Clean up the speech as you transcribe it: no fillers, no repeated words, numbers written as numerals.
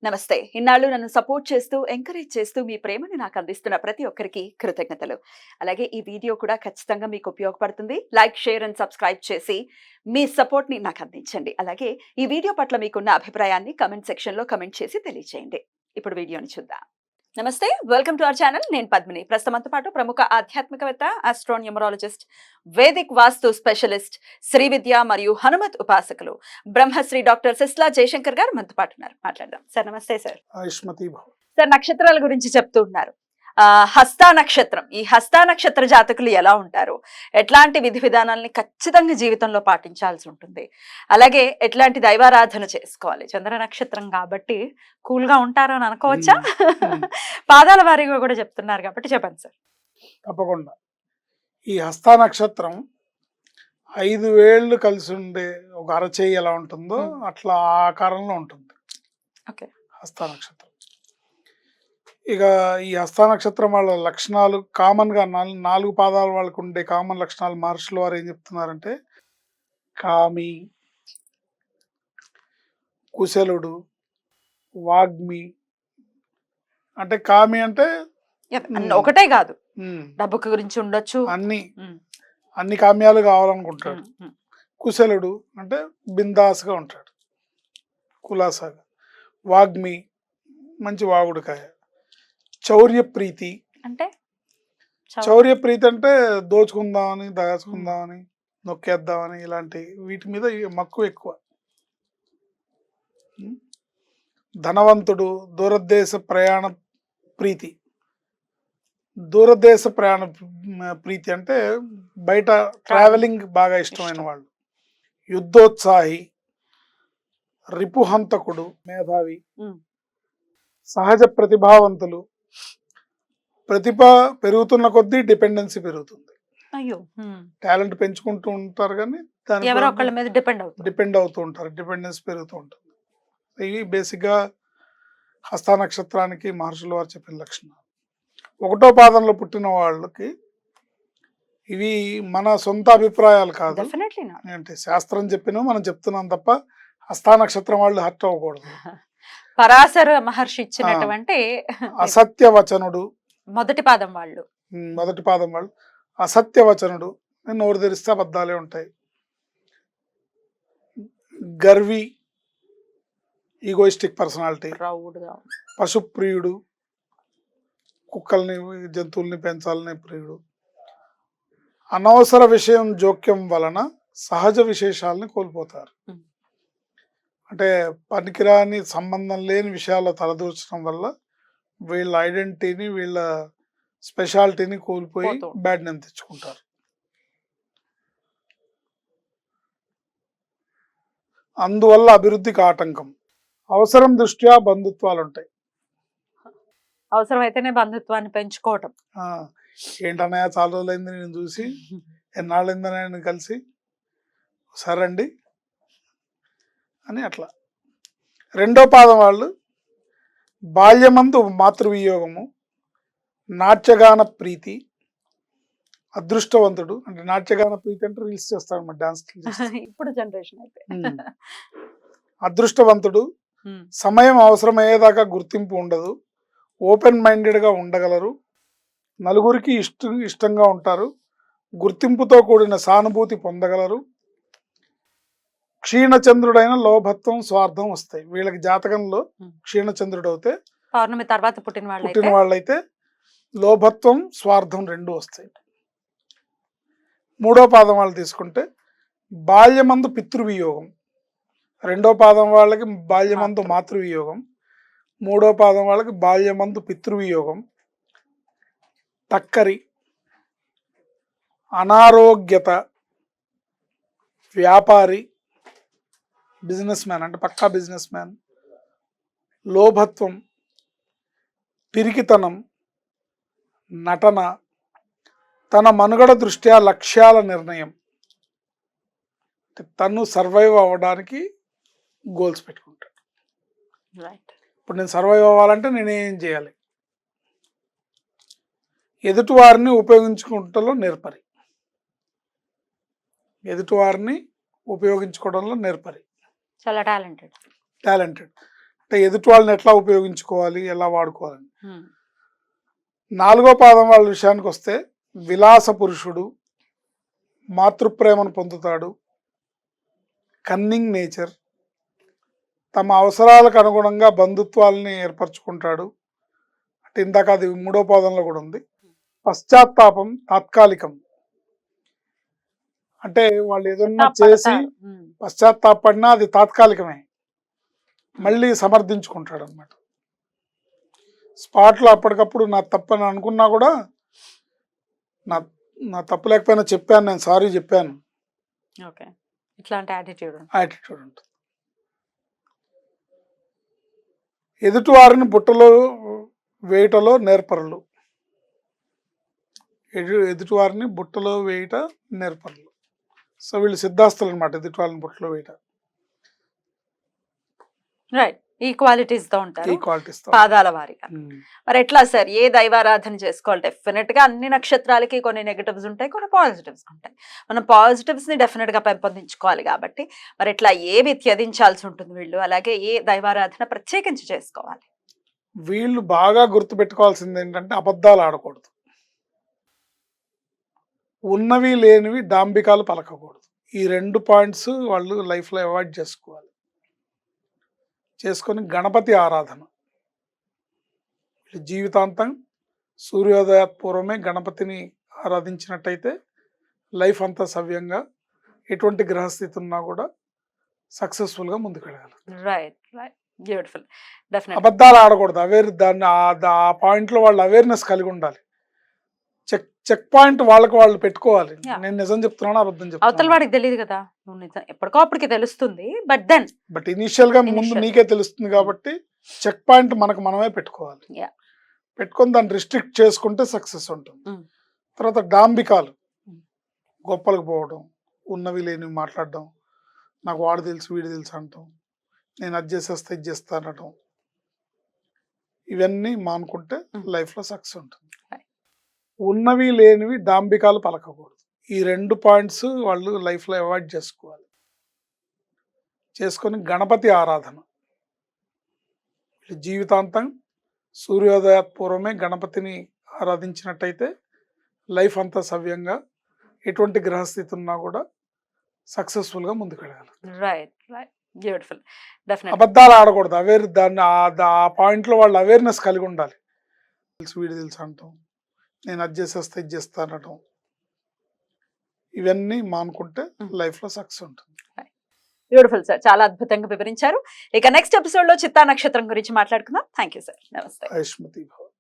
నమస్తే. ఇన్నాళ్ళు నన్ను సపోర్ట్ చేస్తూ, ఎంకరేజ్ చేస్తూ మీ ప్రేమని నాకు అందిస్తున్న ప్రతి ఒక్కరికి కృతజ్ఞతలు. అలాగే ఈ వీడియో కూడా ఖచ్చితంగా మీకు ఉపయోగపడుతుంది. లైక్, షేర్ అండ్ సబ్స్క్రైబ్ చేసి మీ సపోర్ట్‌ని నాకు అందించండి. అలాగే ఈ వీడియో పట్ల మీకున్న అభిప్రాయాన్ని కామెంట్ సెక్షన్‌లో కామెంట్ చేసి తెలియజేయండి. ఇప్పుడు వీడియోని చూద్దాం. నమస్తే. Welcome to our channel. నేను పద్మిని. ప్రస్తుతంతో పాటు ప్రముఖ ఆధ్యాత్మికవేత్త, ఆస్ట్రోన్యూమరాలజిస్ట్, వేదిక్ వాస్తు స్పెషలిస్ట్, శ్రీ విద్య మరియు హనుమత్ ఉపాసకులు బ్రహ్మశ్రీ డాక్టర్ సిస్లా జయశంకర్ గారు మనతో పాటు ఉన్నారు. మాట్లాడదాం. సార్ నమస్తే సార్. సార్ నక్షత్రాల గురించి చెప్తూ ఉన్నారు. హస్తా నక్షత్రం, ఈ హస్తా నక్షత్ర జాతకులు ఎలా ఉంటారు, ఎట్లాంటి విధి విధానాలని ఖచ్చితంగా జీవితంలో పాటించాల్సి ఉంటుంది, అలాగే ఎట్లాంటి దైవారాధన చేసుకోవాలి. చంద్ర నక్షత్రం కాబట్టి కూల్ గా ఉంటారు అని అనుకోవచ్చా? పాదాల వారీగా కూడా చెప్తున్నారు కాబట్టి చెప్పండి సార్. తప్పకుండా. ఈ హస్తా నక్షత్రం 5 వేళ్ళు కలిసి ఉండే ఒక అరచేయి ఎలా ఉంటుందో అట్లా ఆ ఆకారంలో ఉంటుంది హస్తా నక్షత్రం. ఇక ఈ హస్తా నక్షత్రం వాళ్ళ లక్షణాలు కామన్గా 4 పాదాల వాళ్ళకు ఉండే కామన్ లక్షణాలు మహర్షుల వారు ఏం చెప్తున్నారంటే కామి, కుశలుడు, వాగ్మి. అంటే కామి అంటే ఒకటే కాదు, డబ్బు గురించి ఉండొచ్చు, అన్ని కామ్యాలు కావాలనుకుంటాడు. కుశలుడు అంటే బిందాస్గా ఉంటాడు, కులాసాగా. వాగ్మి మంచి వాగుడుకాయ. చౌర్య ప్రీతి అంటే దోచుకుందామని, దాచుకుందామని, నొక్కేద్దామని ఇలాంటి వీటి మీద మక్కువ ఎక్కువ. ధనవంతుడు, దూరదేశ ప్రయాణ ప్రీతి. దూరదేశ ప్రయాణ ప్రీతి అంటే బయట ట్రావెలింగ్ బాగా ఇష్టమైన వాళ్ళు. యుద్ధోత్సాహి, రిపుహంతకుడు, మేధావి, సహజ ప్రతిభావంతులు. ప్రతిభ పెరుగుతున్న కొద్దీ డిపెండెన్సీ పెరుగుతుంది. టాలెంట్ పెంచుకుంటూ ఉంటారు కానీ డిపెండ్ అవుతూ ఉంటారు, డిపెండెన్సీ పెరుగుతూ ఉంటుంది. ఇవి బేసిక్గా హస్తా నక్షత్రానికి మహర్షుల వారు చెప్పిన లక్షణాలు. 1వ పాదంలో పుట్టిన వాళ్ళకి ఇవి మన సొంత అభిప్రాయాలు కాదు, అంటే శాస్త్రం చెప్పిన మనం చెప్తున్నాం తప్ప హస్తా నక్షత్రం వాళ్ళు హర్ట్ అవ్వకూడదు. పరాశర మహర్షి ఇచ్చినటువంటి అసత్యవచనుడు మొదటి పాదం వాళ్ళు అసత్యవచనుడు, నోరు తెరిస్తే అబద్ధాలే ఉంటాయి. గర్వి, ఈగోయిస్టిక్ పర్సనాలిటీ. పశుప్రియుడు, కుక్కల్ని జంతువుల్ని పెంచాలనే ప్రియుడు. అనవసర విషయం జోక్యం వలన సహజ విశేషాలని కోల్పోతారు. అంటే పనికిరాని సంబంధం లేని విషయాల్లో తలదూర్చడం వల్ల వీళ్ళ ఐడెంటిటీని, వీళ్ళ స్పెషాలిటీని కోల్పోయి బ్యాడ్ నేమ్ తెచ్చుకుంటారు. అందువల్ల అభివృద్ధికి ఆటంకం. అవసరం దృష్ట్యా బంధుత్వాలు ఉంటాయి. అవసరమైతేనే బంధుత్వాన్ని పెంచుకోవటం. ఏంటన్నయ్య చాలా రోజులైంది నేను చూసి, ఎన్నాళ్ళైందన్నా నేను కలిసి, సరే అండి అని అట్లా. 2వ పాదం వాళ్ళు బాల్యమందు మాతృవియోగము, నాట్యగాన ప్రీతి. అదృష్టవంతుడు అంటే నాట్యగాన ప్రీతి అంటే రీల్స్ చేస్తాడు అన్నమాట, డాన్స్ ఇప్పుడు జనరేషన్ అయితే. అదృష్టవంతుడు, సమయం అవసరమయ్యేదాకా గుర్తింపు ఉండదు, ఓపెన్ మైండెడ్గా ఉండగలరు, నలుగురికి ఇష్టంగా ఉంటారు, గుర్తింపుతో కూడిన సానుభూతి పొందగలరు. క్షీణచంద్రుడైన లోభత్వం, స్వార్థం వస్తాయి వీళ్ళకి. జాతకంలో క్షీణచంద్రుడు అయితే, పౌర్ణమి తర్వాత పుట్టిన వాళ్ళైతే లోభత్వం, స్వార్థం 2 వస్తాయి. 3వ పాదం వాళ్ళు తీసుకుంటే బాల్యమందు పితృవియోగం. 2వ పాదం వాళ్ళకి బాల్యమందు మాతృవియోగం. 3వ పాదం వాళ్ళకి బాల్యమందు పితృవియోగం. టక్కరి, అనారోగ్యత, వ్యాపారి, బిజినెస్ మ్యాన్ అంటే పక్కా బిజినెస్ మ్యాన్. లోభత్వం, పిరికితనం, నటన, తన మనుగడ దృష్ట్యా లక్ష్యాల నిర్ణయం. తను సర్వైవ్ అవ్వడానికి గోల్స్ పెట్టుకుంటాడు. ఇప్పుడు నేను సర్వైవ్ అవ్వాలంటే నేనేం చేయాలి? ఎదుటివారిని ఉపయోగించుకుంటలో నేర్పరి. ఉపయోగించుకోవడంలో నేర్పరి. చాలా టాలెంటెడ్. అంటే ఎదుటి వాళ్ళని ఎట్లా ఉపయోగించుకోవాలి, ఎలా వాడుకోవాలి. ఉమ్, 4వ పాదం వాళ్ళ విషయానికి వస్తే విలాస పురుషుడు, మాతృప్రేమను పొందుతాడు, కన్నింగ్ నేచర్, తమ అవసరాలకు అనుగుణంగా బంధుత్వాలని ఏర్పరచుకుంటాడు. అంటే ఇందాక అది 3వ పాదంలో కూడా ఉంది. పశ్చాత్తాపం తాత్కాలికం, అంటే వాళ్ళు ఏదన్నా చేసి పడతారు. పశ్చాత్తాపడినా అది తాత్కాలికమే, మళ్ళీ సమర్థించుకుంటాడు అనమాట. స్పాట్లో అప్పటికప్పుడు నా తప్పని అనుకున్నా కూడా నా నా తప్పు లేకపోయినా చెప్పాను, నేను సారీ చెప్పాను, ఓకే, ఇట్లాంటి యాటిట్యూడ్. యాటిట్యూడ్ ఉంటుంది. ఎదుటి వారిని బుట్టలో వేయటలో నేర్పరులు, ఎదుటి వారిని బుట్టలో వేయట నేర్పరులు. సో వీళ్ళు సిద్ధాస్తులు అనమాట, ఎదుటి వాళ్ళని బుట్టలో వేయట. రైట్, ఈక్వాలిటీస్ తో ఉంటారు ఈక్వాలిటీస్. పాదాల వారిగా. మరి ఎట్లా సార్, ఏ దైవారాధన చేసుకోవాలి? డెఫినెట్ గా అన్ని నక్షత్రాలకి కొన్ని నెగటివ్స్ ఉంటాయి, కొన్ని పాజిటివ్స్ ఉంటాయి. మనం పాజిటివ్స్ ని డెఫినెట్ గా పెంపొందించుకోవాలి కాబట్టి మరి ఎట్లా ఏవి త్యజించాల్సి ఉంటుంది వీళ్ళు, అలాగే ఏ దైవారాధన ప్రత్యేకించి చేసుకోవాలి? వీళ్ళు బాగా గుర్తుపెట్టుకోవాల్సింది ఏంటంటే అబద్ధాలు ఆడకూడదు, ఉన్నవి లేనివి డాంబికాలు పలకకూడదు. ఈ 2 పాయింట్స్ వాళ్ళు లైఫ్లో అవాయిడ్ చేసుకోవాలి. చేసుకొని గణపతి ఆరాధన, జీవితాంతం సూర్యోదయ పూర్వమే గణపతిని ఆరాధించినట్టయితే లైఫ్ అంతా సవ్యంగా, ఎటువంటి గ్రహస్థితి ఉన్నా కూడా సక్సెస్ఫుల్గా ముందుకు వెళ్ళగలరు. Right right, beautiful. డెఫినెట్ అబద్ధాలు ఆడకూడదు, దాన్ని ఆ పాయింట్లో వాళ్ళు అవేర్నెస్ కలిగి ఉండాలి. చెక్ పాయింట్ వాళ్ళకి వాళ్ళు పెట్టుకోవాలి. నేను నిజం చెప్తున్నాను, అబద్ధం అవతల చెప్తున్నాను. వాడికి తెలియదు కదా, నువ్వు నిజం ఎప్పటికో అప్పటికి తెలుస్తుంది. బట్ ఇనిషియల్ గా ముందు నీకే తెలుస్తుంది కాబట్టి చెక్ పాయింట్ మనకు మనమే పెట్టుకోవాలి. Yeah. పెట్టుకొని దాన్ని రిస్ట్రిక్ట్ చేసుకుంటే సక్సెస్ ఉంటుంది. Mm. తర్వాత డాంబికాలు, గొప్పలకు పోవడం, ఉన్నవి లేనివి మాట్లాడడం, నాకు వాడు తెలుసు వీడు తెలుసు అంటాం, నేను అది చేసేస్తా ఇది చేస్తా అనటం, ఇవన్నీ మానుకుంటే లైఫ్లో సక్సెస్ ఉంటుంది. ఉన్నవి లేనివి డాంబికాలు పలకకూడదు. ఈ 2 పాయింట్స్ వాళ్ళు లైఫ్లో అవాయిడ్ చేసుకోవాలి. చేసుకొని గణపతి ఆరాధన, జీవితాంతం సూర్యోదయ పూర్వమే గణపతిని ఆరాధించినట్టయితే లైఫ్ అంతా సవ్యంగా, ఎటువంటి గ్రహస్థితి ఉన్నా కూడా సక్సెస్ఫుల్గా ముందుకు వెళ్ళగలరు. Right right, beautiful. డెఫినెట్ అబద్ధాలు ఆడకూడదు, దాన్ని ఆ పాయింట్లో వాళ్ళు అవేర్నెస్ కలిగి ఉండాలి. తెలుసు వీడు తెలుసు అంటాం, నేను అది చేసేస్తా ఇది చేస్తా అనటం, ఇవన్నీ మానుకుంటే లైఫ్లో సక్సెస్ ఉంటుంది. బ్యూటిఫుల్ సార్, చాలా అద్భుతంగా వివరించారు. ఇక నెక్స్ట్ ఎపిసోడ్ లో చిత్తా నక్షత్రం గురించి మాట్లాడుకుందాం. థ్యాంక్ యూ సార్, నమస్తే. ఆయుష్మతి.